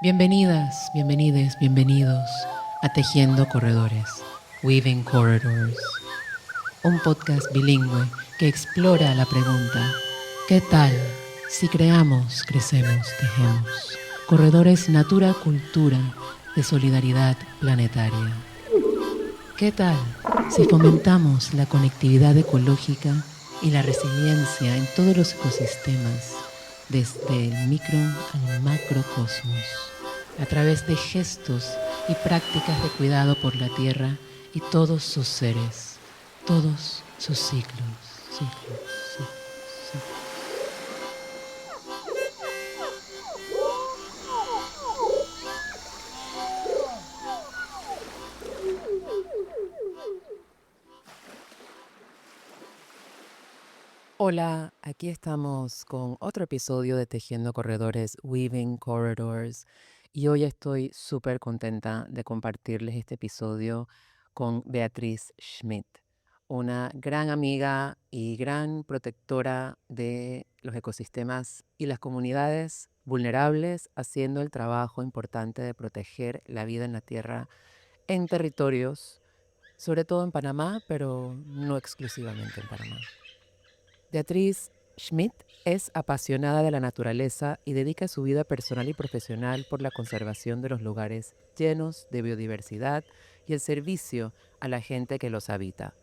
Bienvenidas, bienvenides, bienvenidos a Tejiendo Corredores, Weaving Corridors, un podcast bilingüe que explora la pregunta: ¿qué tal si creamos, crecemos, tejemos? Corredores natura-cultura de solidaridad planetaria. ¿Qué tal si fomentamos la conectividad ecológica y la resiliencia en todos los ecosistemas, desde el micro al macrocosmos, a través de gestos y prácticas de cuidado por la tierra y todos sus seres, todos sus ciclos, ciclos, ciclos, ciclos? Hola, aquí estamos con otro episodio de Tejiendo Corredores, Weaving Corridors, y hoy estoy súper contenta de compartirles este episodio con Beatriz Schmidt, una gran amiga y gran protectora de los ecosistemas y las comunidades vulnerables, haciendo el trabajo importante de proteger la vida en la tierra en territorios, sobre todo en Panamá, pero no exclusivamente en Panamá. Beatriz Schmidt es apasionada de la naturaleza y dedica su vida personal y profesional por la conservación de los lugares llenos de biodiversidad y el servicio a la gente que los habita.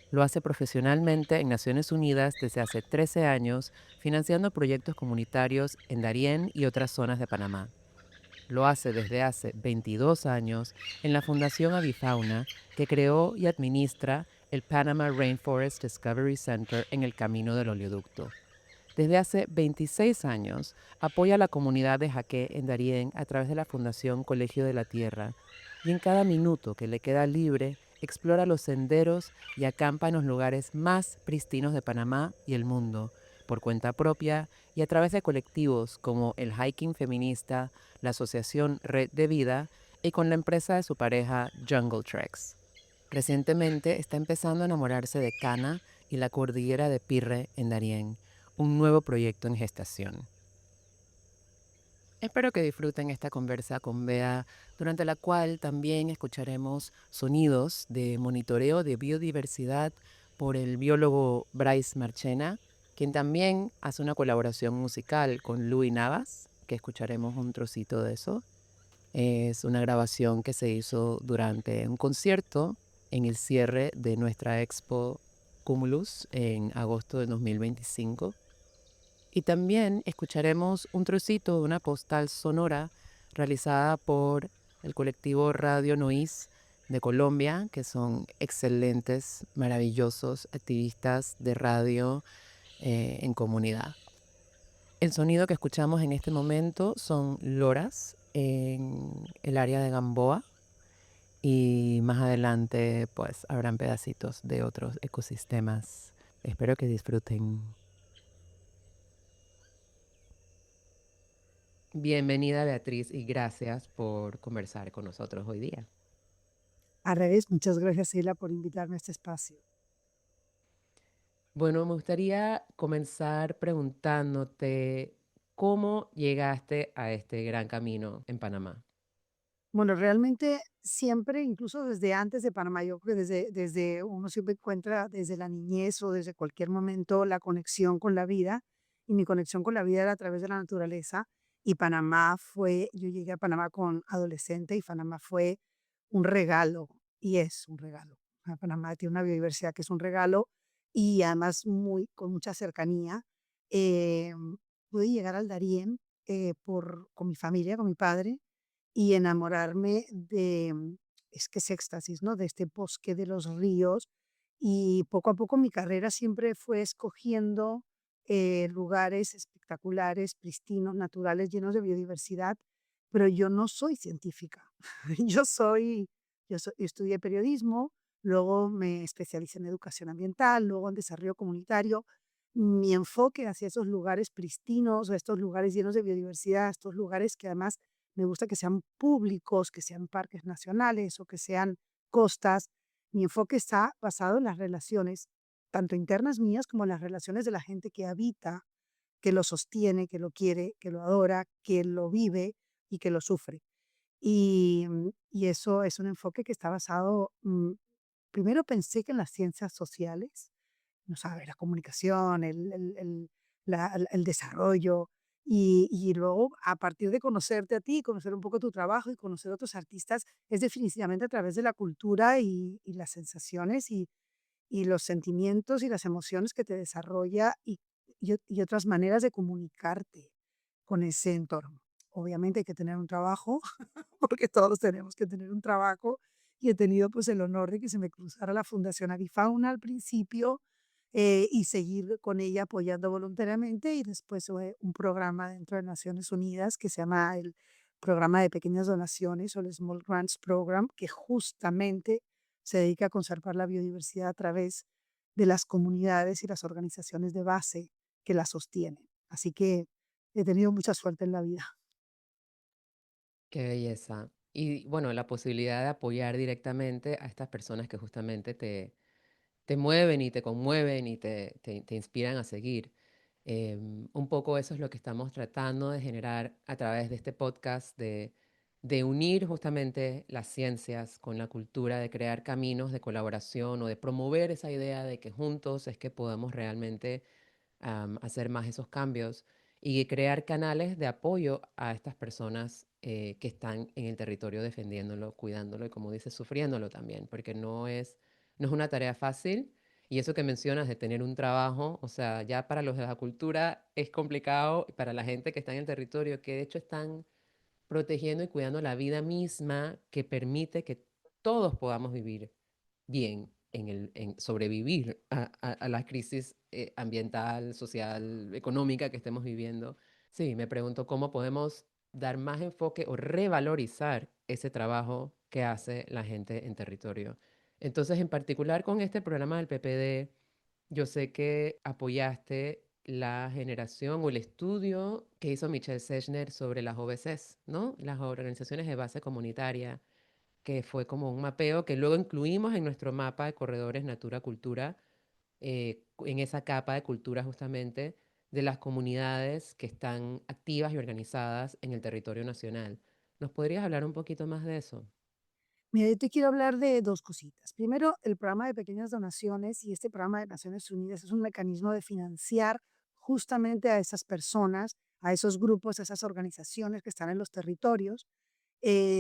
Lo hace profesionalmente en Naciones Unidas desde hace 13 años, financiando proyectos comunitarios en Darién y otras zonas de Panamá. Lo hace desde hace 22 años en la Fundación Avifauna, que creó y administra el Panama Rainforest Discovery Center en el Camino del Oleoducto. Desde hace 26 años apoya a la comunidad de Jaque en Darién a través de la Fundación Colegio de la Tierra, y en cada minuto que le queda libre explora los senderos y acampa en los lugares más pristinos de Panamá y el mundo, por cuenta propia y a través de colectivos como el Hiking Feminista, la Asociación Red de Vida y con la empresa de su pareja Jungle Treks. Recientemente está empezando a enamorarse de Cana y la cordillera de Pirre en Darién, un nuevo proyecto en gestación. Espero que disfruten esta conversa con Bea, durante la cual también escucharemos sonidos de monitoreo de biodiversidad por el biólogo Bryce Marchena, quien también hace una colaboración musical con Louis Navas, que escucharemos un trocito de eso. Es una grabación que se hizo durante un concierto en el cierre de nuestra expo Cumulus en agosto de 2025. Y también escucharemos un trocito de una postal sonora realizada por el colectivo Radio Nois de Colombia, que son excelentes, maravillosos activistas de radio en comunidad. El sonido que escuchamos en este momento son loras en el área de Gamboa, y más adelante pues habrán pedacitos de otros ecosistemas. Espero que disfruten. Bienvenida, Beatriz, y gracias por conversar con nosotros hoy día. Al revés, muchas gracias, Sheila, por invitarme a este espacio. Bueno, me gustaría comenzar preguntándote cómo llegaste a este gran camino en Panamá. Bueno, realmente siempre, incluso desde antes de Panamá, yo creo que desde uno siempre encuentra desde la niñez o desde cualquier momento la conexión con la vida, y mi conexión con la vida era a través de la naturaleza, y Panamá fue, yo llegué a Panamá con adolescente y Panamá fue un regalo, y es un regalo. Panamá tiene una biodiversidad que es un regalo y además con mucha cercanía. Eh, Pude llegar al Darién con mi familia, con mi padre, y enamorarme es que es éxtasis, ¿no? De este bosque de los ríos. Y poco a poco mi carrera siempre fue escogiendo lugares espectaculares, pristinos, naturales, llenos de biodiversidad, pero yo no soy científica. Yo soy, yo estudié periodismo, luego me especialicé en educación ambiental, luego en desarrollo comunitario. Mi enfoque hacia esos lugares pristinos, a estos lugares llenos de biodiversidad, estos lugares que además me gusta que sean públicos, que sean parques nacionales o que sean costas. Mi enfoque está basado en las relaciones, tanto internas mías como en las relaciones de la gente que habita, que lo sostiene, que lo quiere, que lo adora, que lo vive, y que lo sufre. Y eso es un enfoque que está basado, primero pensé que en las ciencias sociales, no sabes, la comunicación, el desarrollo, y luego a partir de conocerte a ti, conocer un poco tu trabajo y conocer a otros artistas, es definitivamente a través de la cultura y las sensaciones y los sentimientos y las emociones que te desarrolla y otras maneras de comunicarte con ese entorno. Obviamente hay que tener un trabajo, porque todos tenemos que tener un trabajo, y he tenido pues el honor de que se me cruzara la Fundación Avifauna al principio, y seguir con ella apoyando voluntariamente, y después un programa dentro de Naciones Unidas que se llama el Programa de Pequeñas Donaciones o el Small Grants Program, que justamente se dedica a conservar la biodiversidad a través de las comunidades y las organizaciones de base que la sostienen. Así que he tenido mucha suerte en la vida. Qué belleza. Y bueno, la posibilidad de apoyar directamente a estas personas que justamente te mueven y te conmueven y te inspiran a seguir. Un poco eso es lo que estamos tratando de generar a través de este podcast, de unir justamente las ciencias con la cultura, de crear caminos de colaboración o de promover esa idea de que juntos es que podemos realmente hacer más esos cambios y crear canales de apoyo a estas personas que están en el territorio defendiéndolo, cuidándolo y, como dices, sufriéndolo también, porque no es una tarea fácil. Y eso que mencionas de tener un trabajo, o sea, ya para los de la cultura es complicado, y para la gente que está en el territorio, que de hecho están protegiendo y cuidando la vida misma que permite que todos podamos vivir bien en sobrevivir a la crisis ambiental, social, económica que estemos viviendo. Sí, me pregunto cómo podemos dar más enfoque o revalorizar ese trabajo que hace la gente en territorio. Entonces, en particular con este programa del PPD, yo sé que apoyaste la generación o el estudio que hizo Michelle Sechner sobre las OBCs, ¿no? Las organizaciones de base comunitaria, que fue como un mapeo que luego incluimos en nuestro mapa de corredores Natura Cultura, en esa capa de cultura justamente de las comunidades que están activas y organizadas en el territorio nacional. ¿Nos podrías hablar un poquito más de eso? Mira, yo te quiero hablar de dos cositas. Primero, el programa de pequeñas donaciones y este programa de Naciones Unidas es un mecanismo de financiar justamente a esas personas, a esos grupos, a esas organizaciones que están en los territorios,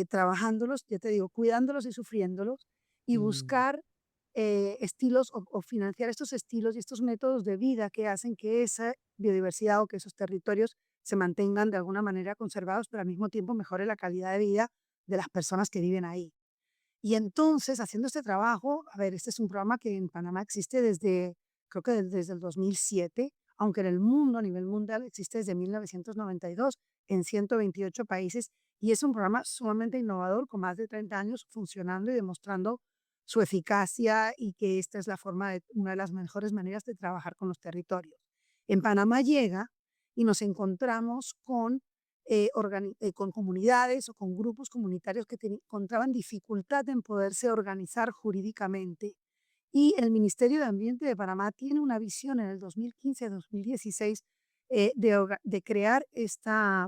trabajándolos, ya te digo, cuidándolos y sufriéndolos, y Mm, buscar estilos o financiar estos estilos y estos métodos de vida que hacen que esa biodiversidad o que esos territorios se mantengan de alguna manera conservados, pero al mismo tiempo mejore la calidad de vida de las personas que viven ahí. Y entonces, haciendo este trabajo, a ver, este es un programa que en Panamá existe desde, creo que desde el 2007, aunque en el mundo, a nivel mundial, existe desde 1992 en 128 países, y es un programa sumamente innovador con más de 30 años funcionando y demostrando su eficacia y que esta es la forma de una de las mejores maneras de trabajar con los territorios. En Panamá llega y nos encontramos con comunidades o con grupos comunitarios que encontraban dificultad en poderse organizar jurídicamente. Y el Ministerio de Ambiente de Panamá tiene una visión en el 2015-2016 de crear esta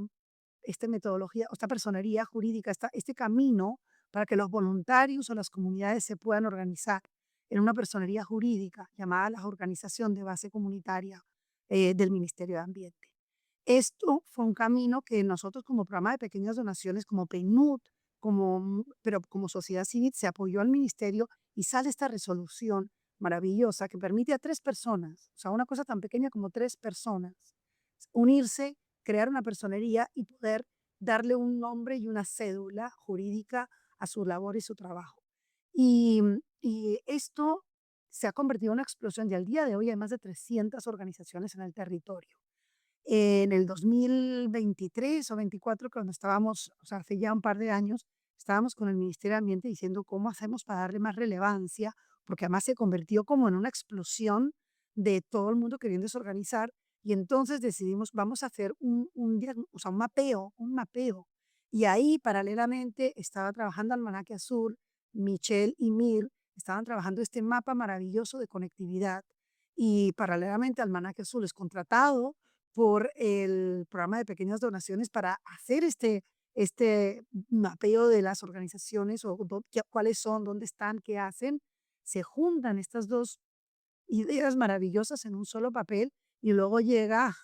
metodología, o esta personería jurídica, este camino para que los voluntarios o las comunidades se puedan organizar en una personería jurídica llamada la Organización de Base Comunitaria del Ministerio de Ambiente. Esto fue un camino que nosotros como programa de pequeñas donaciones, como PNUD, pero como sociedad civil, se apoyó al ministerio y sale esta resolución maravillosa que permite a 3 personas, o sea, una cosa tan pequeña como 3 personas, unirse, crear una personería y poder darle un nombre y una cédula jurídica a su labor y su trabajo. Y esto se ha convertido en una explosión y al día de hoy hay más de 300 organizaciones en el territorio. En el 2023 o 24, cuando estábamos, o sea, hace ya un par de años, estábamos con el Ministerio de Ambiente diciendo cómo hacemos para darle más relevancia, porque además se convirtió como en una explosión de todo el mundo queriéndose organizar. Y entonces decidimos, vamos a hacer o sea, un mapeo. Y ahí paralelamente estaba trabajando Almanaque Azul, Michelle y Mir estaban trabajando este mapa maravilloso de conectividad. Y paralelamente Almanaque Azul es contratado por el programa de pequeñas donaciones para hacer este mapeo de las organizaciones o cuáles son, dónde están, qué hacen, se juntan estas dos ideas maravillosas en un solo papel y luego llega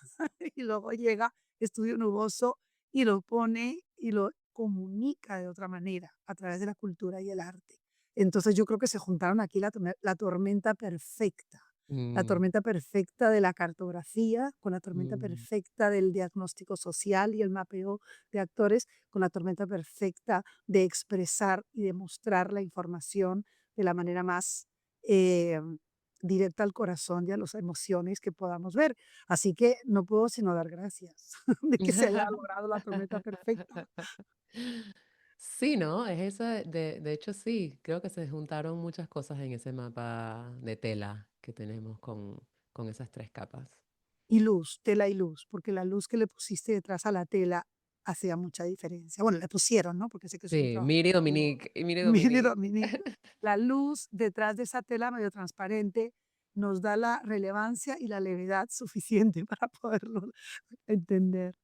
y luego llega Estudio Nuboso y lo pone y lo comunica de otra manera a través de la cultura y el arte. Entonces yo creo que se juntaron aquí la Mm, tormenta perfecta de la cartografía con la tormenta mm. perfecta del diagnóstico social y el mapeo de actores, con la tormenta perfecta de expresar y de mostrar la información de la manera más eh, directa al corazón y a las emociones que podamos ver. Así que no puedo sino dar gracias de que se haya logrado la tormenta perfecta. Sí, ¿no? Es esa, de hecho sí, creo que se juntaron muchas cosas en ese mapa de tela que tenemos con esas tres capas. Y luz, tela y luz, porque la luz que le pusiste detrás a la tela hacía mucha diferencia. Bueno, le pusieron, ¿no? Porque sé que es un Sí, trabajo Miri colectivo. Dominique, y Miri Mire, Dominique. Dominique, la luz detrás de esa tela medio transparente nos da la relevancia y la levedad suficiente para poderlo entender.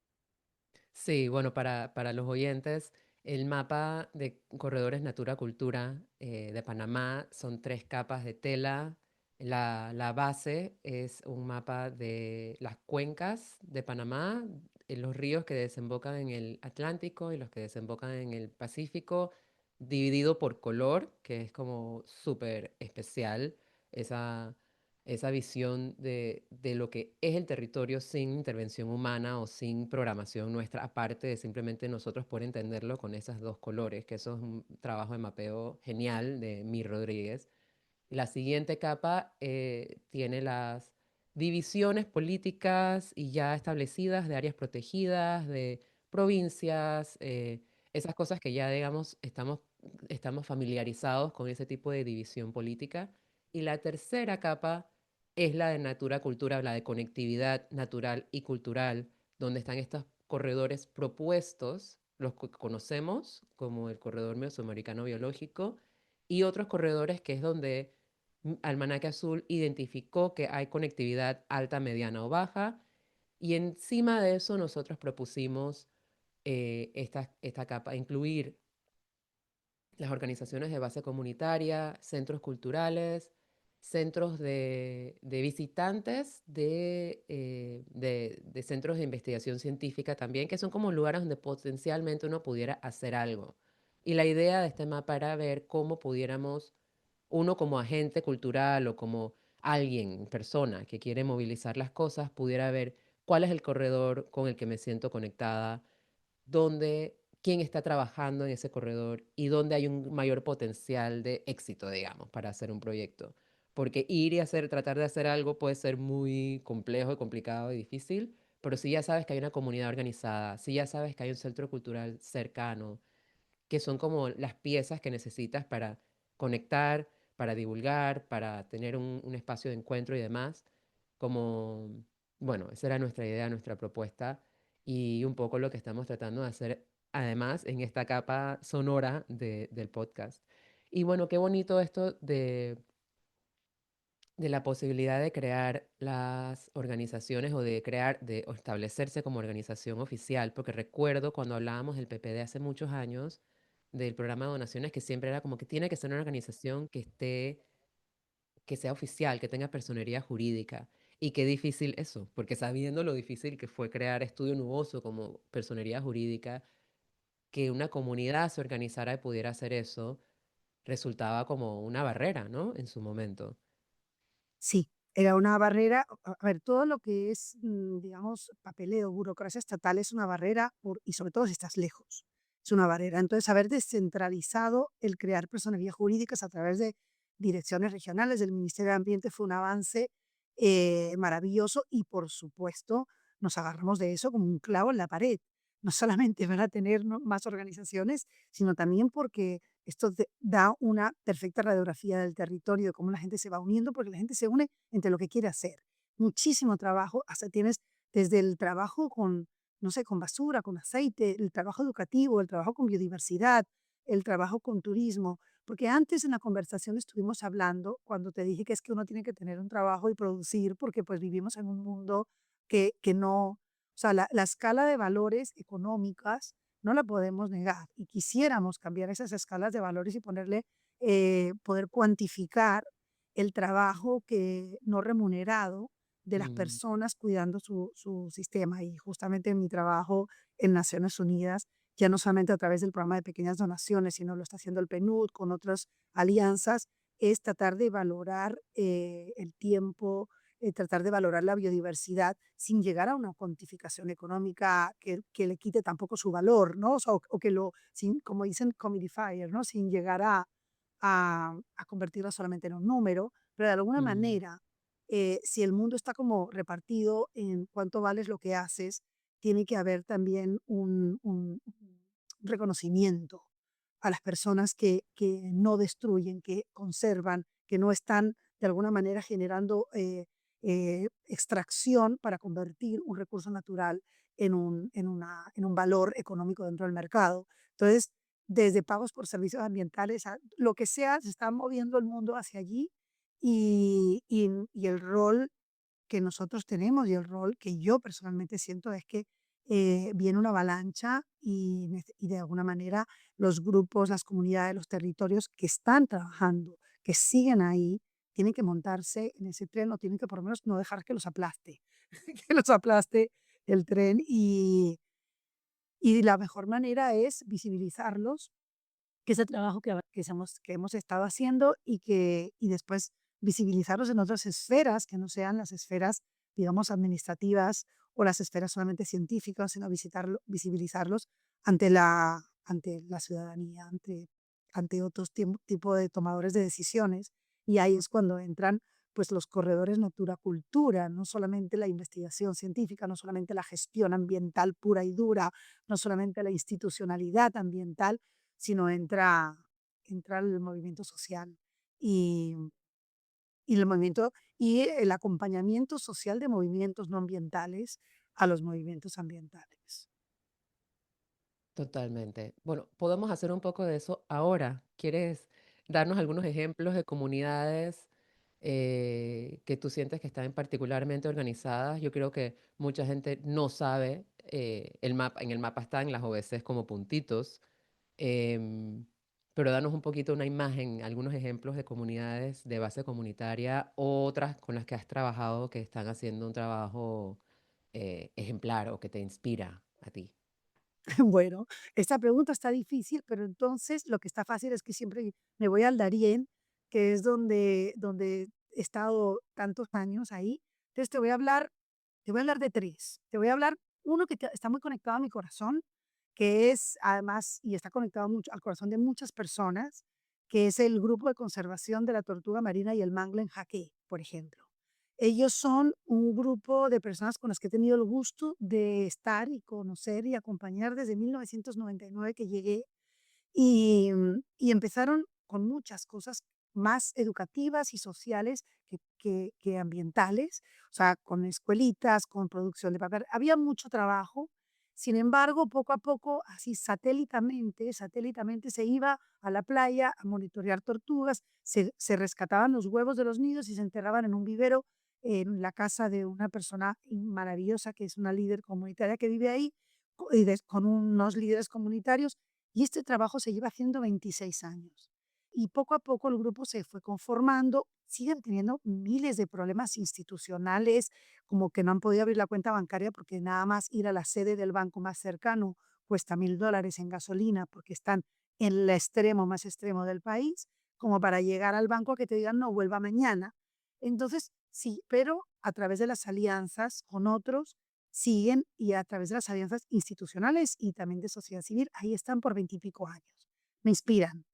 Sí, bueno, para los oyentes, el mapa de corredores Natura Cultura de Panamá son tres capas de tela. La base es un mapa de las cuencas de Panamá, los ríos que desembocan en el Atlántico y los que desembocan en el Pacífico, dividido por color, que es como súper especial esa, esa visión de lo que es el territorio sin intervención humana o sin programación nuestra, aparte de simplemente nosotros por entenderlo con esos dos colores, que eso es un trabajo de mapeo genial de Mir Rodríguez. La siguiente capa tiene las divisiones políticas y ya establecidas de áreas protegidas, de provincias, esas cosas que ya, digamos, estamos familiarizados con ese tipo de división política. Y la tercera capa es la de natura cultura, la de conectividad natural y cultural, donde están estos corredores propuestos, los que conocemos como el corredor mesoamericano biológico, y otros corredores que es donde Almanaque Azul identificó que hay conectividad alta, mediana o baja, y encima de eso nosotros propusimos esta capa, incluir las organizaciones de base comunitaria, centros culturales, centros de visitantes de centros de investigación científica también, que son como lugares donde potencialmente uno pudiera hacer algo. Y la idea de este mapa era ver cómo pudiéramos uno como agente cultural o como alguien, persona que quiere movilizar las cosas, pudiera ver cuál es el corredor con el que me siento conectada, dónde, quién está trabajando en ese corredor y dónde hay un mayor potencial de éxito, digamos, para hacer un proyecto. Porque ir y tratar de hacer algo puede ser muy complejo y complicado y difícil, pero si ya sabes que hay una comunidad organizada, si ya sabes que hay un centro cultural cercano, que son como las piezas que necesitas para conectar, para divulgar, para tener un espacio de encuentro y demás. Como, bueno, esa era nuestra idea, nuestra propuesta y un poco lo que estamos tratando de hacer además en esta capa sonora del podcast. Y bueno, qué bonito esto de la posibilidad de crear las organizaciones o de crear, o establecerse como organización oficial, porque recuerdo cuando hablábamos del PPD hace muchos años, del programa de donaciones, que siempre era como que tiene que ser una organización que esté, que sea oficial, que tenga personería jurídica. Y qué difícil eso, porque sabiendo lo difícil que fue crear Estudio Nuboso como personería jurídica, que una comunidad se organizara y pudiera hacer eso, resultaba como una barrera, ¿no? En su momento. Sí, era una barrera. A ver, todo lo que es, digamos, papeleo, burocracia estatal es una barrera y sobre todo si estás lejos, es una barrera. Entonces, haber descentralizado el crear personerías jurídicas a través de direcciones regionales del Ministerio de Ambiente fue un avance maravilloso y, por supuesto, nos agarramos de eso como un clavo en la pared. No solamente van a tener, ¿no?, más organizaciones, sino también porque esto da una perfecta radiografía del territorio, de cómo la gente se va uniendo, porque la gente se une entre lo que quiere hacer. Muchísimo trabajo, hasta tienes desde el trabajo con, no sé, con basura, con aceite, el trabajo educativo, el trabajo con biodiversidad, el trabajo con turismo. Porque antes en la conversación estuvimos hablando, cuando te dije que es que uno tiene que tener un trabajo y producir, porque pues vivimos en un mundo que no O sea, la escala de valores económicas no la podemos negar y quisiéramos cambiar esas escalas de valores y poder cuantificar el trabajo que no remunerado de las Mm, personas cuidando su sistema. Y justamente mi trabajo en Naciones Unidas, ya no solamente a través del programa de pequeñas donaciones, sino lo está haciendo el PNUD con otras alianzas, es tratar de valorar el tiempo, tratar de valorar la biodiversidad sin llegar a una cuantificación económica que le quite tampoco su valor, ¿no? O sea, o que sin, como dicen, commodifier, ¿no? Sin llegar a convertirlo solamente en un número, pero de alguna mm, manera, si el mundo está como repartido en cuánto vales lo que haces, tiene que haber también un reconocimiento a las personas que no destruyen, que conservan, que no están de alguna manera generando extracción para convertir un recurso natural en un valor económico dentro del mercado. Entonces, desde pagos por servicios ambientales a lo que sea, se está moviendo el mundo hacia allí y el rol que nosotros tenemos y el rol que yo personalmente siento es que viene una avalancha y de alguna manera los grupos, las comunidades, los territorios que están trabajando, que siguen ahí, tienen que montarse en ese tren o tienen que por lo menos no dejar que los aplaste, que los aplaste el tren y la mejor manera es visibilizarlos que ese trabajo que hemos estado haciendo y después visibilizarlos en otras esferas que no sean las esferas, digamos, administrativas o las esferas solamente científicas, sino visibilizarlos ante la ciudadanía, ante otros tipos de tomadores de decisiones. Y ahí es cuando entran pues los corredores Natura Cultura, no solamente la investigación científica, no solamente la gestión ambiental pura y dura, no solamente la institucionalidad ambiental, sino entra el movimiento social y y el movimiento y el acompañamiento social de movimientos no ambientales a los movimientos ambientales. totalmente. Bueno, podemos hacer un poco de eso ahora. ¿Quieres darnos algunos ejemplos de comunidades que tú sientes que están particularmente organizadas? Yo creo que mucha gente no sabe el mapa. En el mapa están las OBCs como puntitos. Em, pero danos un poquito una imagen, algunos ejemplos de comunidades de base comunitaria, otras con las que has trabajado que están haciendo un trabajo ejemplar o que te inspira a ti. Bueno, esta pregunta está difícil, pero entonces lo que está fácil es que siempre me voy al Darién, que es donde he estado tantos años ahí. Entonces te voy a hablar de 3. Te voy a hablar uno que está muy conectado a mi corazón, que es además, y está conectado mucho al corazón de muchas personas, que es el grupo de conservación de la tortuga marina y el mangle en Jaque, por ejemplo. Ellos son un grupo de personas con las que he tenido el gusto de estar y conocer y acompañar desde 1999 que llegué y empezaron con muchas cosas más educativas y sociales que ambientales, o sea, con escuelitas, con producción de papel. Había mucho trabajo, sin embargo, poco a poco, así satélitamente se iba a la playa a monitorear tortugas, se rescataban los huevos de los nidos y se enterraban en un vivero en la casa de una persona maravillosa que es una líder comunitaria que vive ahí, con unos líderes comunitarios y este trabajo se lleva haciendo 26 años. Y poco a poco el grupo se fue conformando, siguen teniendo miles de problemas institucionales, como que no han podido abrir la cuenta bancaria porque nada más ir a la sede del banco más cercano cuesta $1000 en gasolina porque están en el extremo más extremo del país, como para llegar al banco a que te digan no vuelva mañana. Entonces, sí, pero a través de las alianzas con otros siguen y a través de las alianzas institucionales y también de sociedad civil, ahí están por 20 y pico años. Me inspiran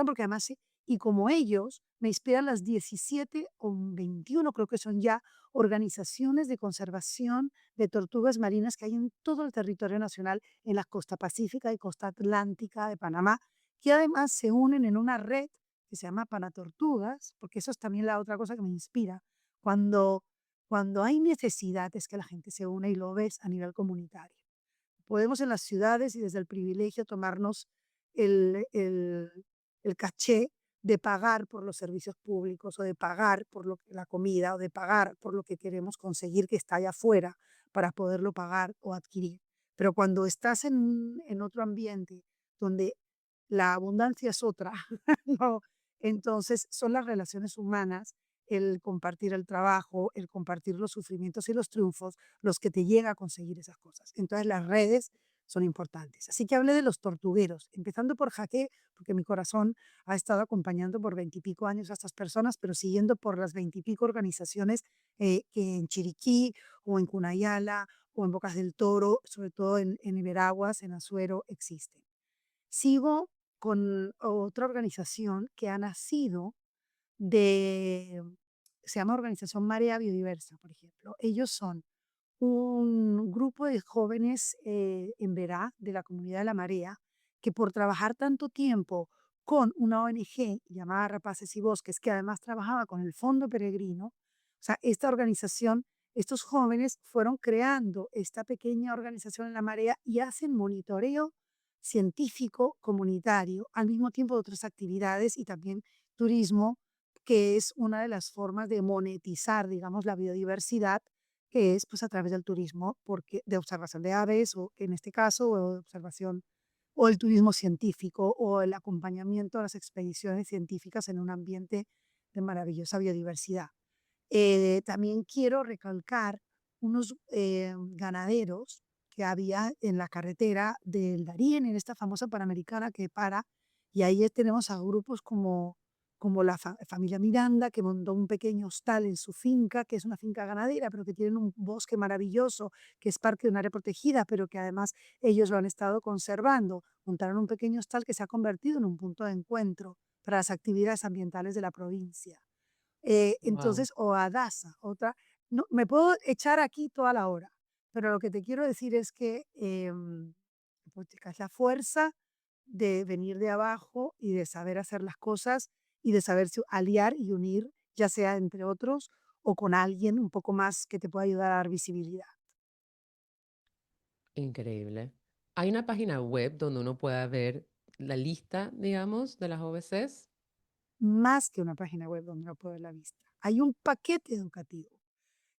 porque además, sí, y como ellos, me inspiran las 17 o 21, creo que son ya, organizaciones de conservación de tortugas marinas que hay en todo el territorio nacional, en la costa pacífica y costa atlántica de Panamá, que además se unen en una red que se llama Panatortugas, porque eso es también la otra cosa que me inspira. Cuando cuando hay necesidad es que la gente se une y lo ves a nivel comunitario. Podemos en las ciudades y desde el privilegio tomarnos el, el, el caché de pagar por los servicios públicos o de pagar por la comida o de pagar por lo que queremos conseguir que está allá afuera para poderlo pagar o adquirir. Pero cuando estás en otro ambiente donde la abundancia es otra, ¿no? Entonces son las relaciones humanas, el compartir el trabajo, el compartir los sufrimientos y los triunfos, los que te llega a conseguir esas cosas. Entonces las redes son importantes. Así que hablé de los tortugueros, empezando por Jaque, porque mi corazón ha estado acompañando por veintipico años a estas personas, pero siguiendo por las veintipico organizaciones que en Chiriquí o en Cunayala o en Bocas del Toro, sobre todo en Iberaguas, en Azuero, existen. Sigo con otra organización que ha nacido de, se llama Organización Marea Biodiversa, por ejemplo. Ellos son un grupo de jóvenes en Verá, de la comunidad de La Marea, que por trabajar tanto tiempo con una ONG llamada Rapaces y Bosques, que además trabajaba con el Fondo Peregrino, o sea, esta organización, estos jóvenes fueron creando esta pequeña organización en La Marea y hacen monitoreo científico comunitario, al mismo tiempo de otras actividades y también turismo, que es una de las formas de monetizar, digamos, la biodiversidad, que es pues a través del turismo, porque de observación de aves, o en este caso, o de observación, o el turismo científico, o el acompañamiento a las expediciones científicas en un ambiente de maravillosa biodiversidad. También quiero recalcar unos ganaderos que había en la carretera del Darién, en esta famosa Panamericana que para, y ahí tenemos a grupos como la familia Miranda, que montó un pequeño hostal en su finca, que es una finca ganadera, pero que tienen un bosque maravilloso, que es parte de un área protegida, pero que además ellos lo han estado conservando. Montaron un pequeño hostal que se ha convertido en un punto de encuentro para las actividades ambientales de la provincia. Wow, Entonces, o Adasa, otra, no, me puedo echar aquí toda la hora, pero lo que te quiero decir es que puchica, es la fuerza de venir de abajo y de saber hacer las cosas y de saberse aliar y unir, ya sea entre otros o con alguien un poco más que te pueda ayudar a dar visibilidad. increíble. ¿Hay una página web donde uno pueda ver la lista, digamos, de las OBCs? Más que una página web donde lo puedo ver la vista. Hay un paquete educativo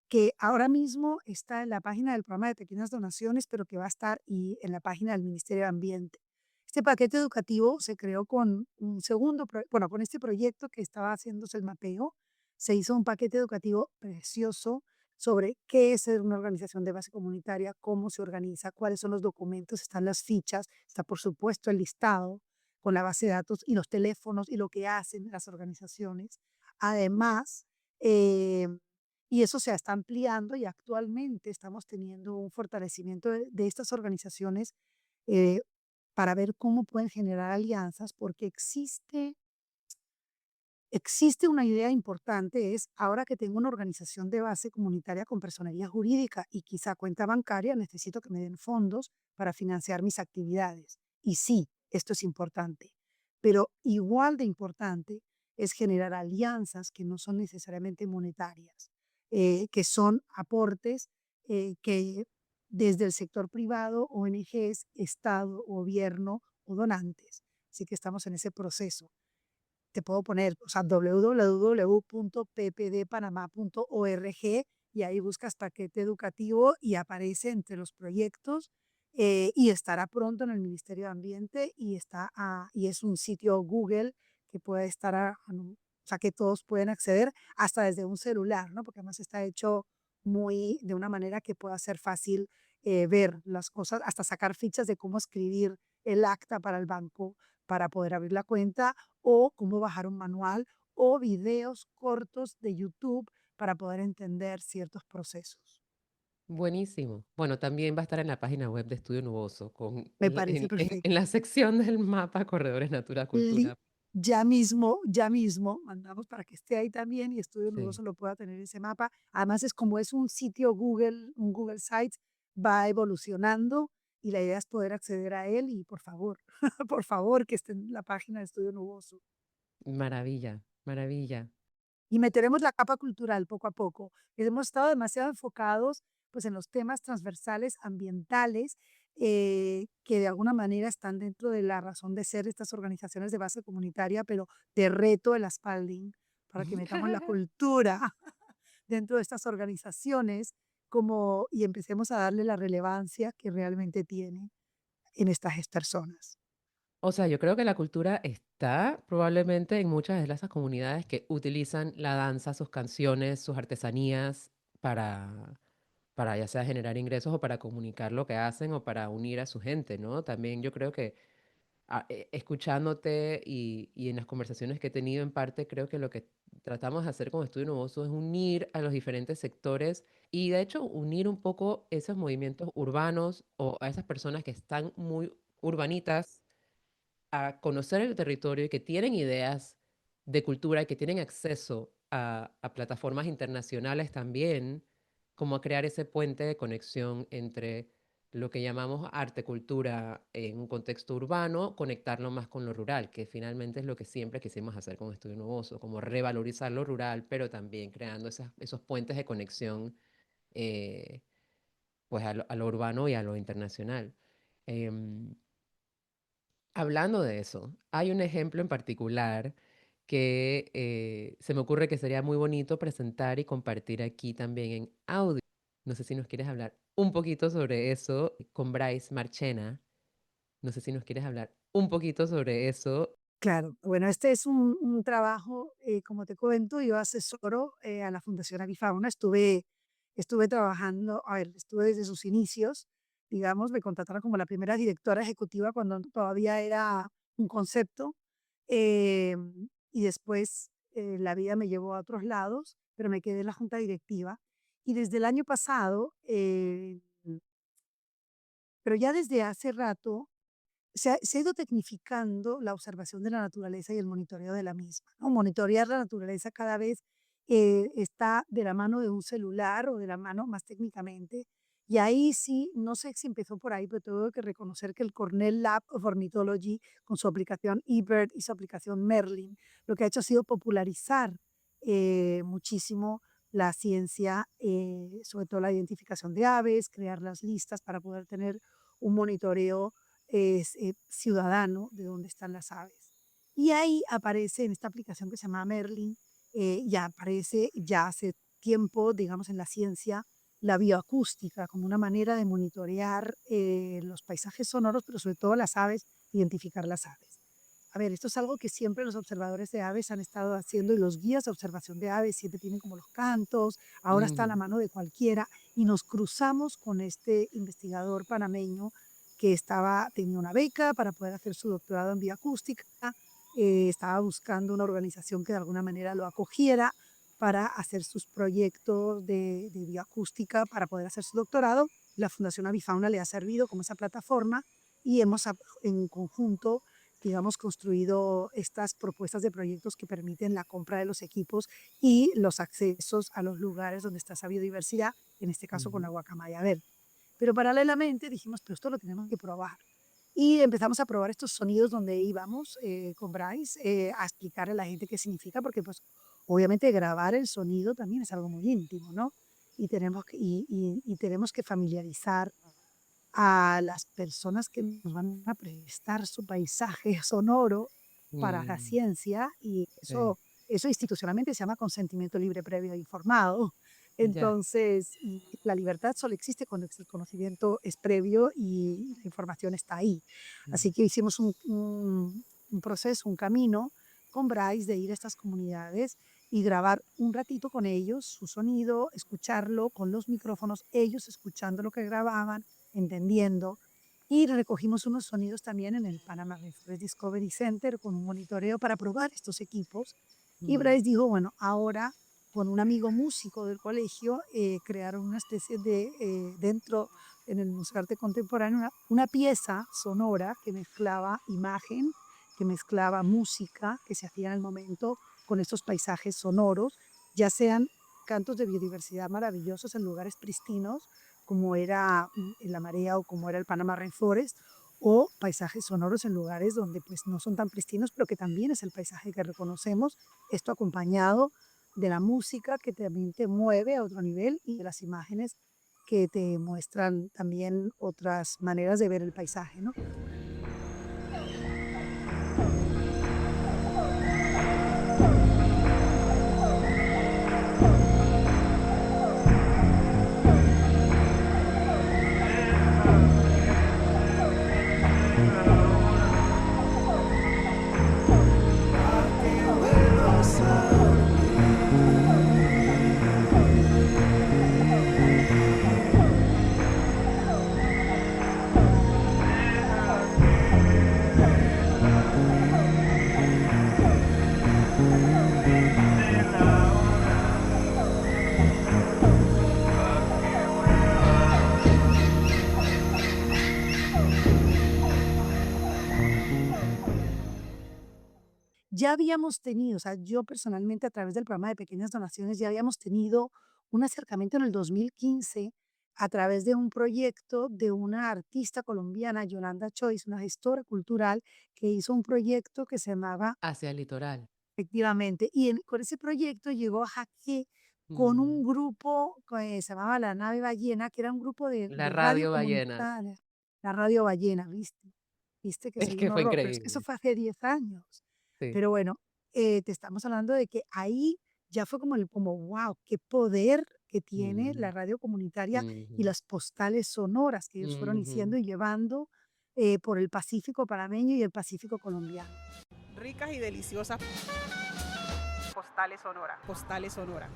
que ahora mismo está en la página del programa de pequeñas donaciones, pero que va a estar y en la página del Ministerio de Ambiente. Este paquete educativo se creó con un segundo, bueno, con este proyecto que estaba haciéndose el mapeo, se hizo un paquete educativo precioso sobre qué es ser una organización de base comunitaria, cómo se organiza, cuáles son los documentos, están las fichas, está por supuesto el listado con la base de datos y los teléfonos y lo que hacen las organizaciones. Además, eh, y eso se está ampliando y actualmente estamos teniendo un fortalecimiento de estas organizaciones eh, para ver cómo pueden generar alianzas, porque existe una idea importante, es ahora que tengo una organización de base comunitaria con personería jurídica y quizá cuenta bancaria, necesito que me den fondos para financiar mis actividades. Y sí, esto es importante, pero igual de importante es generar alianzas que no son necesariamente monetarias, que son aportes que desde el sector privado, ONGs, Estado, gobierno o donantes. Así que estamos en ese proceso. Te puedo poner, o sea, www.ppdpanamá.org y ahí buscas paquete educativo y aparece entre los proyectos y estará pronto en el Ministerio de Ambiente y, y es un sitio Google que puede estar, o sea, que todos pueden acceder hasta desde un celular, ¿no? Porque además está hecho muy de una manera que pueda ser fácil ver las cosas, hasta sacar fichas de cómo escribir el acta para el banco para poder abrir la cuenta o cómo bajar un manual o videos cortos de YouTube para poder entender ciertos procesos. Buenísimo. Bueno, también va a estar en la página web de Estudio Nuboso, con Me parece en la perfecto. sección del mapa Corredores Natura Li- Cultura. ya mismo, mandamos para que esté ahí también y Estudio Sí. Nuboso lo pueda tener ese mapa. Además, es como es un sitio Google, un Google Sites, va evolucionando y la idea es poder acceder a él y por favor, por favor, que esté en la página de Estudio Nuboso. Maravilla, maravilla. Y meteremos la capa cultural poco a poco. Hemos estado demasiado enfocados pues, en los temas transversales ambientales que de alguna manera están dentro de la razón de ser de estas organizaciones de base comunitaria, pero de reto el spalding para que metamos la cultura dentro de estas organizaciones como, y empecemos a darle la relevancia que realmente tiene en estas personas. O sea, yo creo que la cultura está probablemente en muchas de esas comunidades que utilizan la danza, sus canciones, sus artesanías para ya sea generar ingresos o para comunicar lo que hacen o para unir a su gente, ¿no? También yo creo que escuchándote y en las conversaciones que he tenido en parte, creo que lo que tratamos de hacer con Estudio Nuboso es unir a los diferentes sectores y de hecho unir un poco esos movimientos urbanos o a esas personas que están muy urbanitas a conocer el territorio y que tienen ideas de cultura y que tienen acceso a plataformas internacionales también, como a crear ese puente de conexión entre lo que llamamos arte, cultura en un contexto urbano, conectarlo más con lo rural, que finalmente es lo que siempre quisimos hacer con Estudio Nuboso, como revalorizar lo rural, pero también creando esos puentes de conexión eh, pues a lo urbano y a lo internacional. Em, Hablando de eso, hay un ejemplo en particular que se me ocurre que sería muy bonito presentar y compartir aquí también en audio. No sé si nos quieres hablar un poquito sobre eso con Bryce Marchena. No sé si nos quieres hablar un poquito sobre eso. Claro, bueno, este es un trabajo, como te cuento, yo asesoro a la Fundación Avifauna, estuve trabajando, a ver, estuve desde sus inicios, digamos, me contrataron como la primera directora ejecutiva cuando todavía era un concepto, y después la vida me llevó a otros lados, pero me quedé en la junta directiva. Y desde el año pasado, pero ya desde hace rato, se ha ido tecnificando la observación de la naturaleza y el monitoreo de la misma, ¿no? Monitorear la naturaleza cada vez está de la mano de un celular o de la mano más técnicamente. Y ahí sí, no sé si empezó por ahí, pero tengo que reconocer que el Cornell Lab of Ornithology, con su aplicación eBird y su aplicación Merlin, lo que ha hecho ha sido popularizar muchísimo la ciencia, sobre todo la identificación de aves, crear las listas para poder tener un monitoreo ciudadano de dónde están las aves. Y ahí aparece en esta aplicación que se llama Merlin, ya aparece ya hace tiempo, digamos, en la ciencia, la bioacústica como una manera de monitorear los paisajes sonoros, pero sobre todo las aves, identificar las aves. A ver, esto es algo que siempre los observadores de aves han estado haciendo y los guías de observación de aves siempre tienen como los cantos, ahora está a la Ujú, mano de cualquiera y nos cruzamos con este investigador panameño que tenía una beca para poder hacer su doctorado en bioacústica, estaba buscando una organización que de alguna manera lo acogiera para hacer sus proyectos de bioacústica para poder hacer su doctorado. La Fundación Avifauna le ha servido como esa plataforma y hemos en conjunto, digamos, construido estas propuestas de proyectos que permiten la compra de los equipos y los accesos a los lugares donde está esa biodiversidad, en este caso con ujú, la guacamaya verde. Pero paralelamente dijimos, pero esto lo tenemos que probar. Y empezamos a probar estos sonidos donde íbamos con Bryce, a explicar a la gente qué significa, porque pues obviamente grabar el sonido también es algo muy íntimo, ¿no? Y tenemos que familiarizar a las personas que nos van a prestar su paisaje sonoro para la mm, ciencia y sí, eso institucionalmente se llama consentimiento libre previo e informado. ya. Entonces, y la libertad solo existe cuando el conocimiento es previo y la información está ahí. Mm, Así que hicimos un proceso, un camino con Bryce de ir a estas comunidades y grabar un ratito con ellos, su sonido, escucharlo con los micrófonos, ellos escuchando lo que grababan, entendiendo. Y recogimos unos sonidos también en el Panama Rainforest Discovery Center con un monitoreo para probar estos equipos. Y mm, Bryce dijo, bueno, ahora con un amigo músico del colegio crearon una especie de, dentro, en el Museo de Arte Contemporáneo, una pieza sonora que mezclaba imagen, que mezclaba música que se hacía en el momento con estos paisajes sonoros, ya sean cantos de biodiversidad maravillosos en lugares pristinos, como era la marea o como era el Panama Rainforest, o paisajes sonoros en lugares donde pues no son tan pristinos, pero que también es el paisaje que reconocemos, esto acompañado de la música que también te mueve a otro nivel y de las imágenes que te muestran también otras maneras de ver el paisaje, ¿no? Ya habíamos tenido, o sea, yo personalmente a través del programa de pequeñas donaciones ya habíamos tenido un acercamiento en el 2015 a través de un proyecto de una artista colombiana, Yolanda Choice, una gestora cultural, que hizo un proyecto que se llamaba Hacia el litoral. efectivamente, y con ese proyecto llegó a Jaque con Mm, un grupo que se llamaba La Nave Ballena, que era un grupo la de radio radio ballena. comunitaria, la Radio Ballena, ¿viste? Viste que Es soy que un fue horror, pero es que eso increíble. fue hace 10 años. Sí. Pero bueno, te estamos hablando de que ahí ya fue como wow, qué poder que tiene la Ujú, radio comunitaria y ujú, las postales sonoras que ellos fueron ujú. diciendo y llevando por el Pacífico panameño y el Pacífico colombiano. Ricas y deliciosas postales sonoras. Postales sonoras.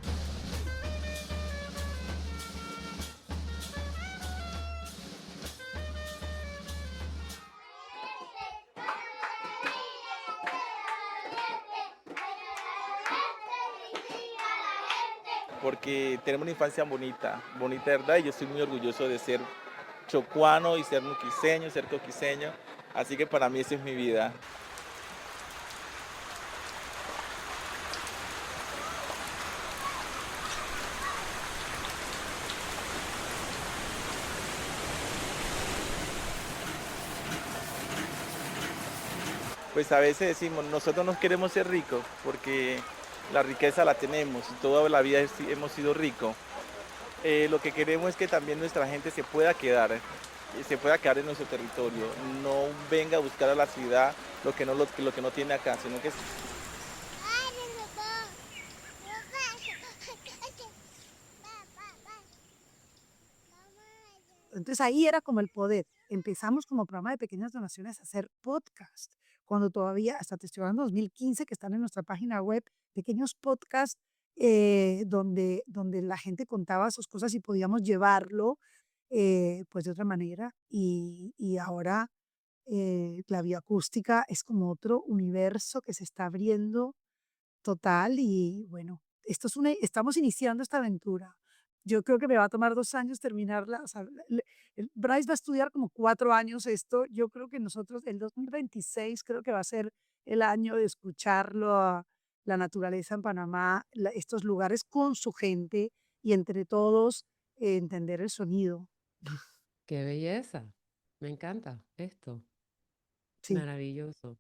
Porque tenemos una infancia bonita, bonita de verdad, y yo estoy muy orgulloso de ser chocuano y ser nuquiseño, ser coquiseño, así que para mí esa es mi vida. Pues a veces decimos, nosotros no queremos ser ricos porque la riqueza la tenemos, toda la vida hemos sido ricos. Lo que queremos es que también nuestra gente se pueda quedar en nuestro territorio, no venga a buscar a la ciudad lo que no tiene acá, sino que Entonces ahí era como el poder. Empezamos como programa de pequeñas donaciones a hacer podcast, cuando todavía, hasta te estoy hablando 2015, que están en nuestra página web, pequeños podcasts donde la gente contaba sus cosas y podíamos llevarlo pues de otra manera. Y ahora la bioacústica es como otro universo que se está abriendo total y bueno, estamos iniciando esta aventura. Yo creo que me va a tomar 2 años terminarla, o sea, el Bryce va a estudiar como 4 años esto, yo creo que nosotros el 2026 creo que va a ser el año de escucharlo a la naturaleza en Panamá, estos lugares con su gente y entre todos entender el sonido. Qué belleza. Me encanta esto. Sí. Maravilloso.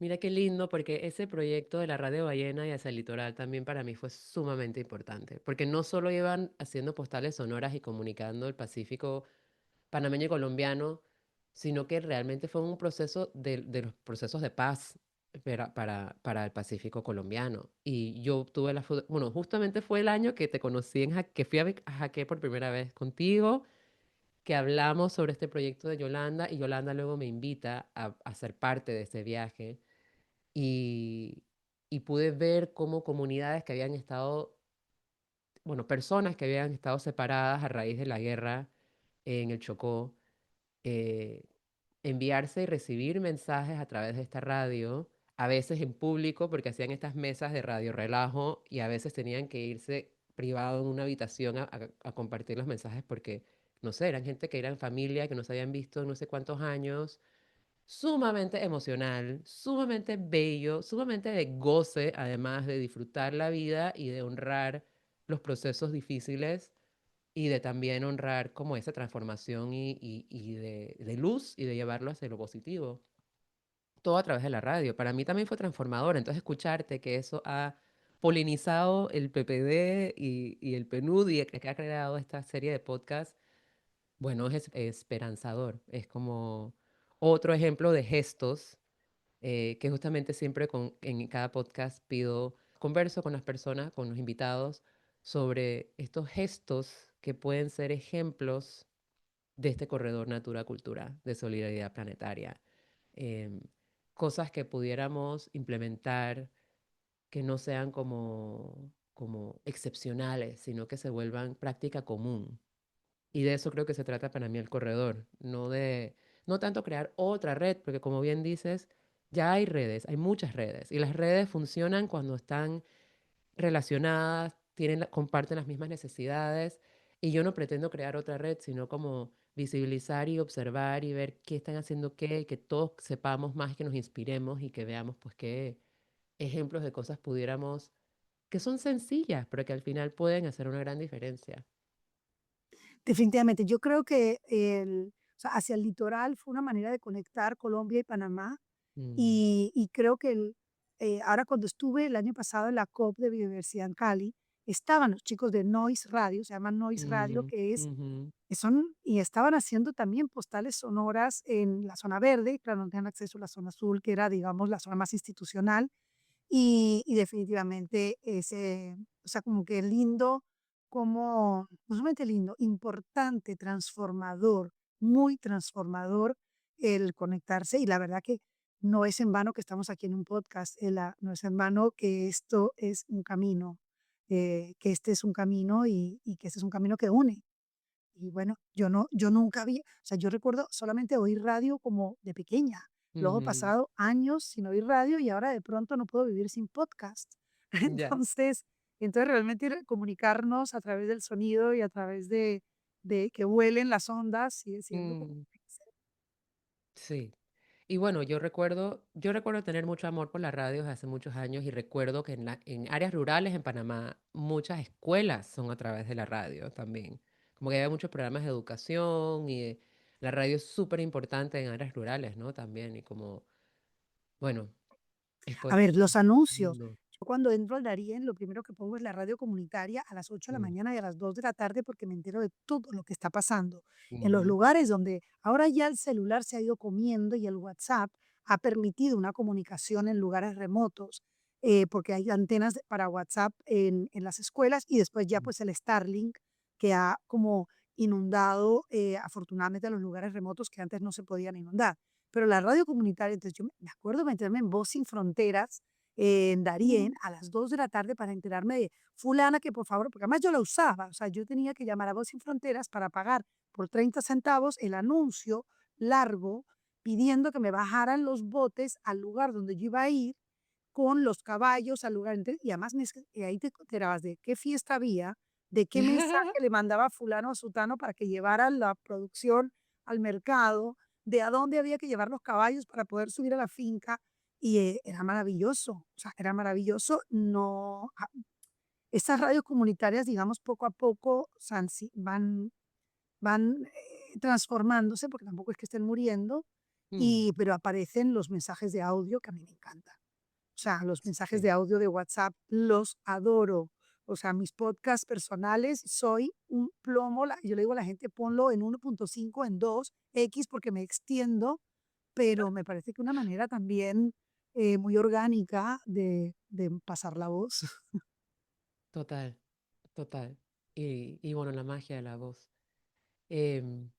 Mira qué lindo, porque ese proyecto de la Radio Ballena y hacia el litoral también para mí fue sumamente importante, porque no solo iban haciendo postales sonoras y comunicando el Pacífico panameño y colombiano, sino que realmente fue un proceso de los procesos de paz para el Pacífico colombiano. Y yo tuve bueno, justamente fue el año que te conocí que fui a Jaque por primera vez contigo, que hablamos sobre este proyecto de Yolanda y Yolanda luego me invita a ser parte de ese viaje y, y pude ver cómo comunidades que habían estado, bueno, personas que habían estado separadas a raíz de la guerra en el Chocó, eh, enviarse y recibir mensajes a través de esta radio, a veces en público, porque hacían estas mesas de radio relajo y a veces tenían que irse privado en una habitación a compartir los mensajes porque, no sé, eran gente que eran familia, que no se habían visto en no sé cuántos años, sumamente emocional, sumamente bello, sumamente de goce, además de disfrutar la vida y de honrar los procesos difíciles y de también honrar como esa transformación y de luz y de llevarlo hacia lo positivo. Todo a través de la radio. Para mí también fue transformador. Entonces, escucharte que eso ha polinizado el PPD y el PNUD y que ha creado esta serie de podcasts, bueno, es esperanzador. Es como otro ejemplo de gestos que justamente siempre en cada podcast converso con las personas, con los invitados, sobre estos gestos que pueden ser ejemplos de este corredor Natura Cultura de solidaridad planetaria. Em, Cosas que pudiéramos implementar que no sean como excepcionales, sino que se vuelvan práctica común. Y de eso creo que se trata para mí el corredor, no tanto crear otra red, porque como bien dices, ya hay redes, hay muchas redes, y las redes funcionan cuando están relacionadas, comparten las mismas necesidades, y yo no pretendo crear otra red, sino como visibilizar y observar y ver qué están haciendo qué, y que todos sepamos más, que nos inspiremos y que veamos pues qué ejemplos de cosas pudiéramos, que son sencillas, pero que al final pueden hacer una gran diferencia. Definitivamente, yo creo que o sea, hacia el litoral fue una manera de conectar Colombia y Panamá. Mm, Y creo que ahora cuando estuve el año pasado en la COP de Biodiversidad en Cali, estaban los chicos de Noise Radio, se llama Noise Radio, mm, ujú, y estaban haciendo también postales sonoras en la zona verde, claro, no tenían acceso a la zona azul, que era, digamos, la zona más institucional, y definitivamente o sea, como que lindo, como, no solamente lindo, importante, transformador, muy transformador el conectarse. Y la verdad que no es en vano que estamos aquí en un podcast, no es en vano que esto es un camino, que este es un camino y que este es un camino que une. Y bueno, yo nunca había, o sea, yo recuerdo solamente oír radio como de pequeña. Luego he ujú, pasado años sin oír radio y ahora de pronto no puedo vivir sin podcast. ya. Entonces, entonces realmente comunicarnos a través del sonido y a través de que vuelen las ondas sigue siendo como... Mm, sí. Y bueno, yo recuerdo tener mucho amor por la radio desde hace muchos años y recuerdo que en áreas rurales en Panamá muchas escuelas son a través de la radio también. Como que había muchos programas de educación y la radio es súper importante en áreas rurales, ¿no? También y como, bueno, es A pues ver, los anuncios. mundo. Yo cuando entro al Darién, lo primero que pongo es la radio comunitaria a las 8 de la Mm, mañana y a las 2 de la tarde porque me entero de todo lo que está pasando en los ujú, lugares donde ahora ya el celular se ha ido comiendo y el WhatsApp ha permitido una comunicación en lugares remotos, porque hay antenas para WhatsApp en las escuelas y después ya mm, pues el Starlink que ha como inundado afortunadamente los lugares remotos que antes no se podían inundar. Pero la radio comunitaria, entonces yo me acuerdo meterme en Voz Sin Fronteras en Darién a las 2 de la tarde para enterarme de fulana que por favor, porque además yo la usaba, o sea, yo tenía que llamar a Voz Sin Fronteras para pagar por 30 centavos el anuncio largo pidiendo que me bajaran los botes al lugar donde yo iba a ir con los caballos al lugar. Y además y ahí te enterabas de qué fiesta había, de qué mensaje le mandaba fulano a sutano para que llevara la producción al mercado, de a dónde había que llevar los caballos para poder subir a la finca. Y era maravilloso, o sea, era maravilloso. No, estas radios comunitarias, digamos, poco a poco o sea, van transformándose, porque tampoco es que estén muriendo, mm, pero aparecen los mensajes de audio que a mí me encantan. O sea, los mensajes de sí. audio de WhatsApp los adoro. O sea, mis podcasts personales, soy un plomo. Yo le digo a la gente, ponlo en 1.5, en 2x, porque me extiendo, pero me parece que una manera también muy orgánica de pasar la voz. Total, total. Y bueno, la magia de la voz. Em,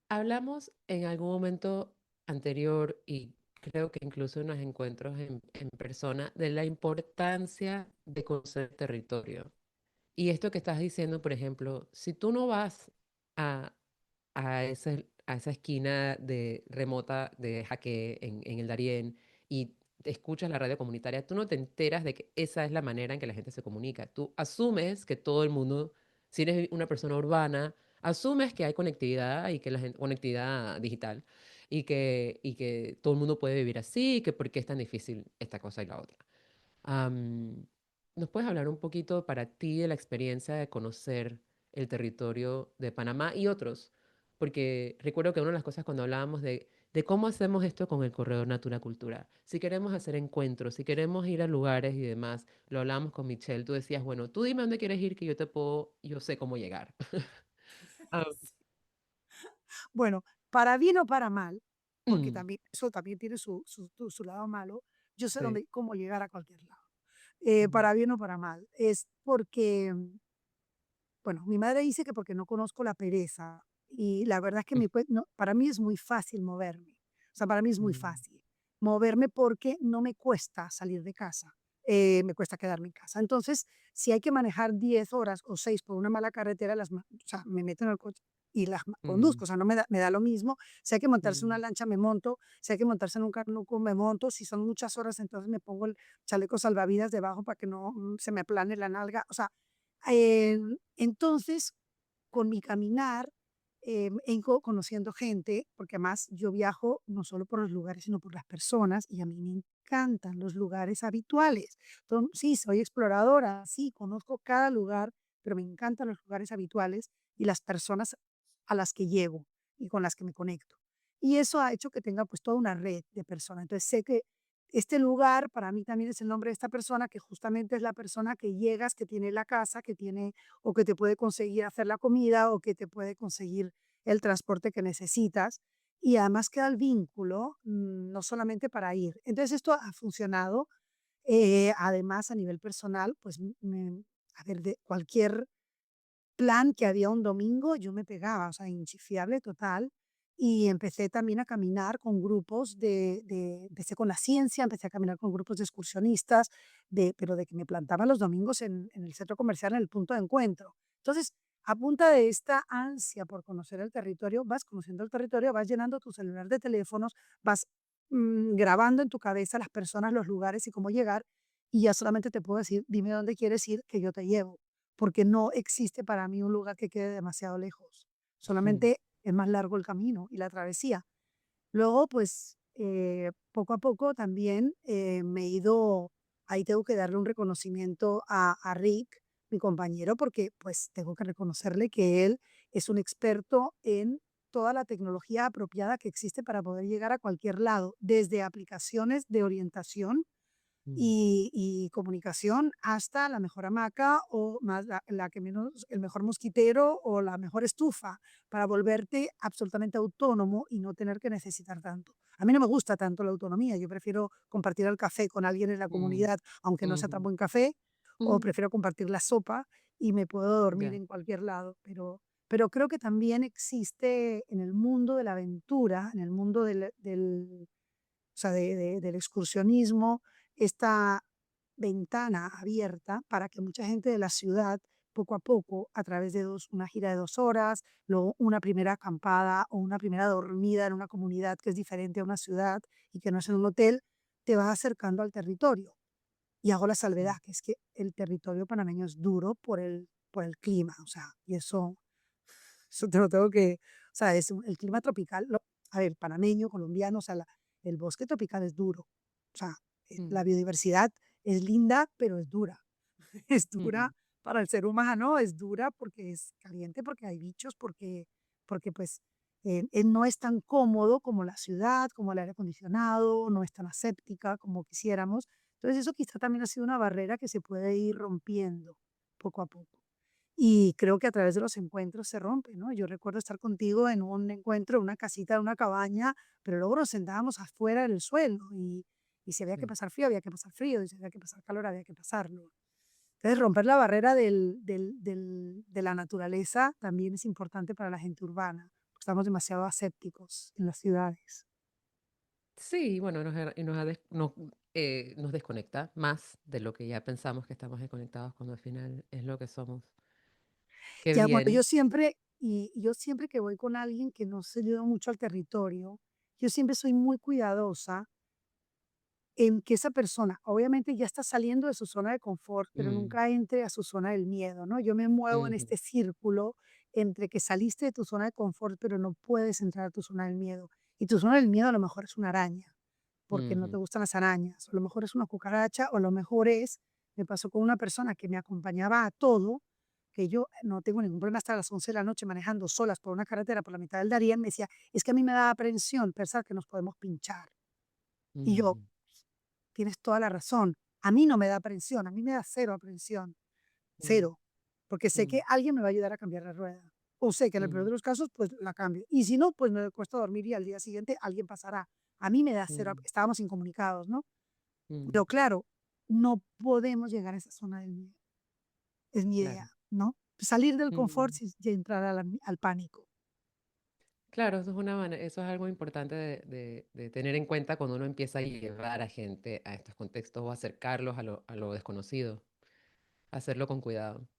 Hablamos en algún momento anterior y creo que incluso en los encuentros en persona de la importancia de conocer territorio. Y esto que estás diciendo, por ejemplo, si tú no vas a, a esa esquina de remota de Jaque en el Darién y escuchas la radio comunitaria, tú no te enteras de que esa es la manera en que la gente se comunica. Tú asumes que todo el mundo, si eres una persona urbana, asumes que hay conectividad y que la gente, conectividad digital y que todo el mundo puede vivir así y que por qué es tan difícil esta cosa y la otra. Am, ¿Nos puedes hablar un poquito para ti de la experiencia de conocer el territorio de Panamá y otros? Porque recuerdo que una de las cosas cuando hablábamos de cómo hacemos esto con el corredor Natura Cultura, si queremos hacer encuentros, si queremos ir a lugares y demás, lo hablábamos con Michelle, tú decías, bueno, tú dime dónde quieres ir que yo sé cómo llegar. Ah, Bueno, para bien o para mal, porque mm, también eso también tiene su lado malo, yo sé sí. cómo llegar a cualquier lado. Mm, Para bien o para mal. Es porque bueno, mi madre dice que porque no conozco la pereza y la verdad es que para mí es muy fácil moverme. O sea, para mí es muy mm, fácil moverme porque no me cuesta salir de casa, me cuesta quedarme en casa. Entonces, si hay que manejar 10 horas o 6 por una mala carretera, o sea, me meto en el coche y mm, conduzco, o sea, no me da lo mismo. Si hay que montarse en una mm, lancha, me monto. Si hay que montarse en un carnuco, me monto. Si son muchas horas, entonces me pongo el chaleco salvavidas debajo para que no se me aplane la nalga. O sea, entonces, con mi caminar, conociendo gente, porque además yo viajo no solo por los lugares, sino por las personas, y a mí me encantan los lugares habituales. Sí, soy exploradora, sí, conozco cada lugar, pero me encantan los lugares habituales y las personas a las que llego y con las que me conecto. Y eso ha hecho que tenga pues toda una red de personas. Entonces sé que este lugar para mí también es el nombre de esta persona, que justamente es la persona que llegas, que tiene la casa, que tiene o que te puede conseguir hacer la comida o que te puede conseguir el transporte que necesitas. Y además queda el vínculo, no solamente para ir. Entonces esto ha funcionado. Además, a nivel personal, pues a ver, de cualquier plan que había un domingo, yo me pegaba, o sea, inchifiable total. Y empecé también a caminar con grupos empecé con la ciencia, empecé a caminar con grupos de excursionistas, pero de que me plantaba los domingos en el centro comercial, en el punto de encuentro. Entonces, a punta de esta ansia por conocer el territorio, vas conociendo el territorio, vas llenando tu celular de teléfonos, vas grabando en tu cabeza las personas, los lugares y cómo llegar, y ya solamente te puedo decir, dime dónde quieres ir, que yo te llevo porque no existe para mí un lugar que quede demasiado lejos. Ujú. Solamente es más largo el camino y la travesía. Luego, pues, poco a poco también me he ido, ahí tengo que darle un reconocimiento a Rick, mi compañero, porque pues tengo que reconocerle que él es un experto en toda la tecnología apropiada que existe para poder llegar a cualquier lado, desde aplicaciones de orientación Mm. y comunicación hasta la mejor hamaca o más la que menos, el mejor mosquitero o la mejor estufa para volverte absolutamente autónomo y no tener que necesitar tanto. A mí no me gusta tanto la autonomía, yo prefiero compartir el café con alguien en la Mm. comunidad, aunque no sea tan Ujú. buen café, o Mm. prefiero compartir la sopa y me puedo dormir Ya. en cualquier lado, pero creo que también existe en el mundo de la aventura, en el mundo o sea, del excursionismo, esta ventana abierta para que mucha gente de la ciudad, poco a poco, a través de una gira de 2 horas, luego una primera acampada o una primera dormida en una comunidad que es diferente a una ciudad y que no es en un hotel, te vas acercando al territorio. Y hago la salvedad, Mm. que es que el territorio panameño es duro por el clima, o sea, y eso te lo tengo que, o sea, el clima tropical, a ver, panameño, colombiano, o sea, el bosque tropical es duro. O sea, Mm. la biodiversidad es linda, pero es dura. Es dura Ujú. para el ser humano, es dura porque es caliente, porque hay bichos, porque pues no es tan cómodo como la ciudad, como el aire acondicionado, no es tan aséptica como quisiéramos. Entonces eso quizá también ha sido una barrera que se puede ir rompiendo poco a poco. Y creo que a través de los encuentros se rompe, ¿no? Yo recuerdo estar contigo en un encuentro, en una casita, en una cabaña, pero luego nos sentábamos afuera en el suelo y si había que Sí. pasar frío, había que pasar frío, y si había que pasar calor, había que pasarlo. Entonces, romper la barrera de la naturaleza también es importante para la gente urbana, porque estamos demasiado asépticos en las ciudades. Sí, bueno, nos desconecta más de lo que ya pensamos que estamos desconectados cuando al final es lo que somos. Qué Ya, bueno, bien. yo siempre que voy con alguien que no se ayuda mucho al territorio, yo siempre soy muy cuidadosa en que esa persona, obviamente, ya está saliendo de su zona de confort, pero Mm. nunca entre a su zona del miedo, ¿no? Yo me muevo en Ujú. este círculo entre que saliste de tu zona de confort, pero no puedes entrar a tu zona del miedo. Y tu zona del miedo a lo mejor es una araña, porque no te Ujú. gustan las arañas, o a lo mejor es una cucaracha, o a lo mejor me pasó con una persona que me acompañaba a todo, que yo no tengo ningún problema hasta las 11 de la noche manejando solas por una carretera por la mitad del Darién, me decía, es que a mí me da aprensión pensar que nos podemos pinchar. Y yo, Ujú. tienes toda la razón. A mí no me da aprensión, a mí me da cero aprensión, Mm. cero, porque sé que Mm. alguien me va a ayudar a cambiar la rueda. O sé que en el peor Mm. de los casos, pues la cambio. Y si no, pues me cuesta dormir y al día siguiente alguien pasará. A mí me da cero, Mm. estábamos incomunicados, ¿no? Mm. Pero claro, no podemos llegar a esa zona del miedo, es mi idea, Claro. ¿no? Salir del confort Mm. y entrar al pánico. Claro, eso es algo importante de tener en cuenta cuando uno empieza a llevar a gente a estos contextos o acercarlos a lo desconocido, hacerlo con cuidado.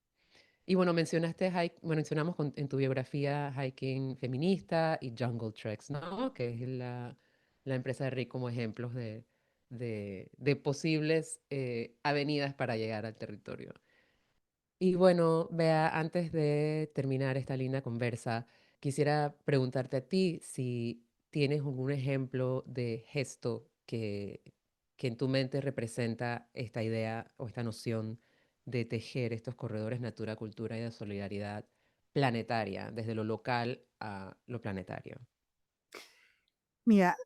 Y bueno, mencionamos en tu biografía hiking feminista y Jungle Treks, ¿no? Que es la empresa de Rick como ejemplos de posibles avenidas para llegar al territorio. Y bueno, Bea, antes de terminar esta linda conversa, Quisiera preguntarte a ti si tienes algún ejemplo de gesto que en tu mente representa esta idea o esta noción de tejer estos corredores natura, cultura y de solidaridad planetaria, desde lo local a lo planetario. Mira,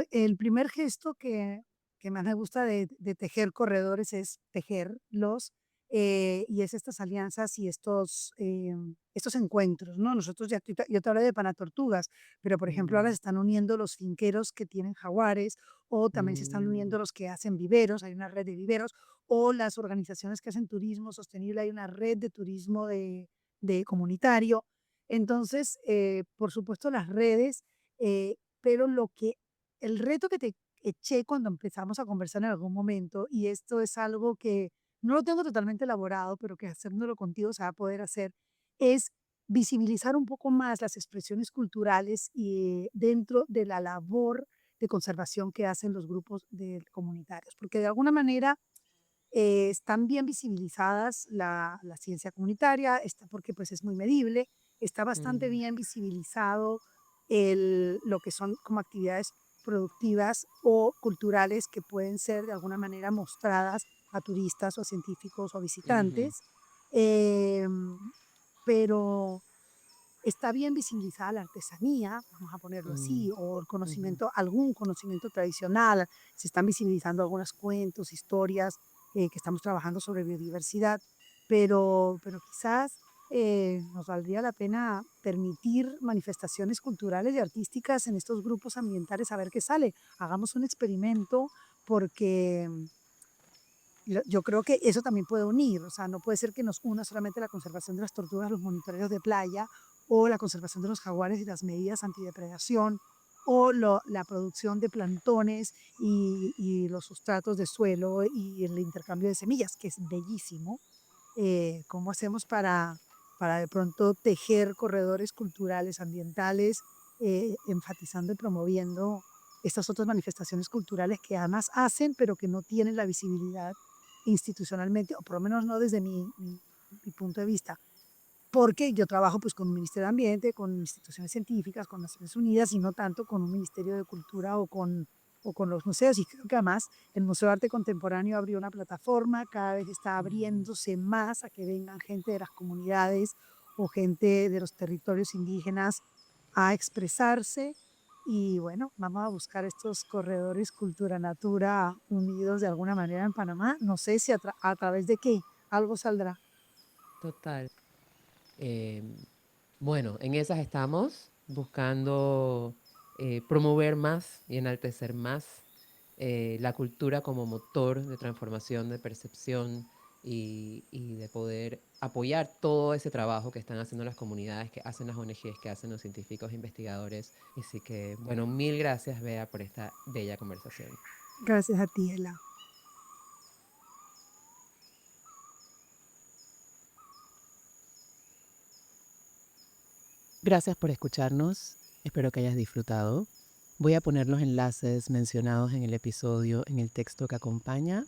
el primer gesto que más me gusta de tejer corredores es tejerlos, y es estas alianzas y estos encuentros, ¿no? Nosotros yo te hablé de Panatortugas, pero por ejemplo ahora se Mm, están uniendo los finqueros que tienen jaguares, o también se están mm, uniendo los que hacen viveros, hay una red de viveros, o las organizaciones que hacen turismo sostenible, hay una red de turismo de comunitario. Entonces, por supuesto, las redes, pero el reto que te eché cuando empezamos a conversar en algún momento, y esto es algo que no lo tengo totalmente elaborado, pero que haciéndolo contigo se va a poder hacer, es visibilizar un poco más las expresiones culturales y dentro de la labor de conservación que hacen los grupos comunitarios, porque de alguna manera están bien visibilizadas la ciencia comunitaria, está porque pues es muy medible, está bastante mm, bien visibilizado lo que son como actividades productivas o culturales que pueden ser de alguna manera mostradas a turistas o científicos o ujú, visitantes, em, pero está bien visibilizada la artesanía, vamos a ponerlo mm, así, o el ujú, conocimiento, algún conocimiento tradicional, se están visibilizando algunos cuentos, historias, que estamos trabajando sobre biodiversidad, pero quizás nos valdría la pena permitir manifestaciones culturales y artísticas en estos grupos ambientales a ver qué sale. Hagamos un experimento porque yo creo que eso también puede unir, o sea, no puede ser que nos una solamente la conservación de las tortugas, los monitoreos de playa, o la conservación de los jaguares y las medidas antidepredación, o la producción de plantones y los sustratos de suelo y el intercambio de semillas, que es bellísimo. ¿Cómo hacemos para de pronto tejer corredores culturales, ambientales, enfatizando y promoviendo estas otras manifestaciones culturales que además hacen, pero que no tienen la visibilidad institucionalmente, o por lo menos no desde mi punto de vista? Porque yo trabajo pues con un Ministerio de Ambiente, con instituciones científicas, con Naciones Unidas y no tanto con un Ministerio de Cultura o con los museos. Y creo que además el Museo de Arte Contemporáneo abrió una plataforma, cada vez está mm. abriéndose más a que vengan gente de las comunidades o gente de los territorios indígenas a expresarse. Y bueno, vamos a buscar estos corredores cultura-natura unidos de alguna manera en Panamá. No sé si a través de qué algo saldrá. Total. Em, bueno, en esas estamos, buscando promover más y enaltecer más la cultura como motor de transformación, de percepción y de poder apoyar todo ese trabajo que están haciendo las comunidades, que hacen las ONGs, que hacen los científicos, investigadores. Así que, bueno, mil gracias, Bea, por esta bella conversación. Gracias a ti, Ela. Gracias por escucharnos. Espero que hayas disfrutado. Voy a poner los enlaces mencionados en el episodio en el texto que acompaña.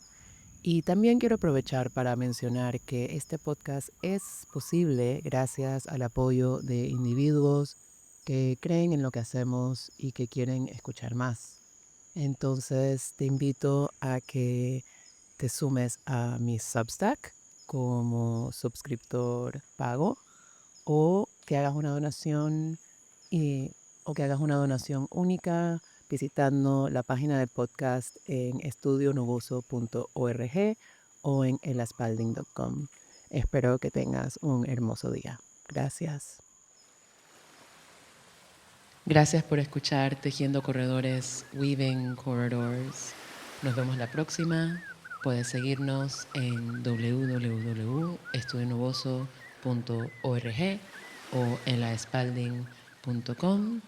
Y también quiero aprovechar para mencionar que este podcast es posible gracias al apoyo de individuos que creen en lo que hacemos y que quieren escuchar más. Entonces te invito a que te sumes a mi Substack como suscriptor pago o que hagas una donación y, o que hagas una donación única visitando la página del podcast en estudionuboso.org o en elaspalding.com. Espero que tengas un hermoso día. Gracias. Gracias por escuchar Tejiendo Corredores, Weaving Corridors. Nos vemos la próxima. Puedes seguirnos en www.estudionuboso.org o en laespalding.com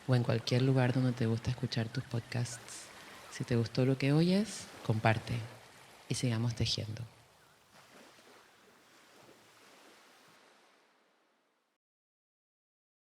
o en cualquier lugar donde te gusta escuchar tus podcasts. Si te gustó lo que oyes, comparte y sigamos tejiendo.